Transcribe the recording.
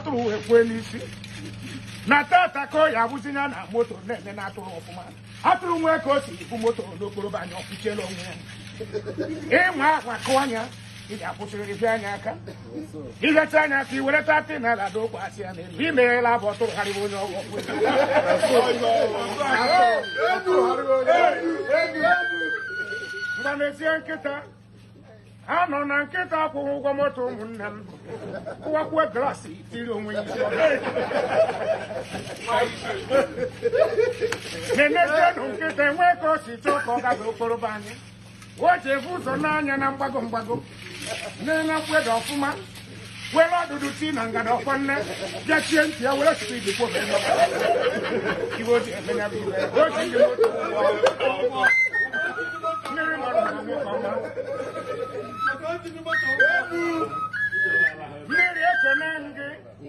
atụrụ ekwe n'isi na tata ka ya abụzinya na moto na-eme na atụrụ ọfụma atụrụ nwe ka o si bụ moto n'okporo anya ọkụchiela onwe ya ịnwa akwa kụ anya ị ga-akwụsịrị ife anya aka ilecha anya ka i were tatị na ala do kwasị ya n'elu imeghela bụ ọtụrụgharịba onye ọgwụ mgbe mezie nkịta ha nọ na nkịta akwụghị ụgwọ moto ụmụnne m kụwakwuo glasị tiri onwe ya isi na-enezienụ nkịta enwee ka o si chọọ ka ọ gabe okporo be anyị o ji ebu ụzọ n'anya na mgbago mgbago na mkpeda ọfụma were ọdụdụ tii na ngada ọfọ nne bịa chie ntị ya were spidi kwobe ibe o ji eme ya bụ ibe o ji ndị moto mmiri mmadụ na nwoke ọma mmiri ekene gị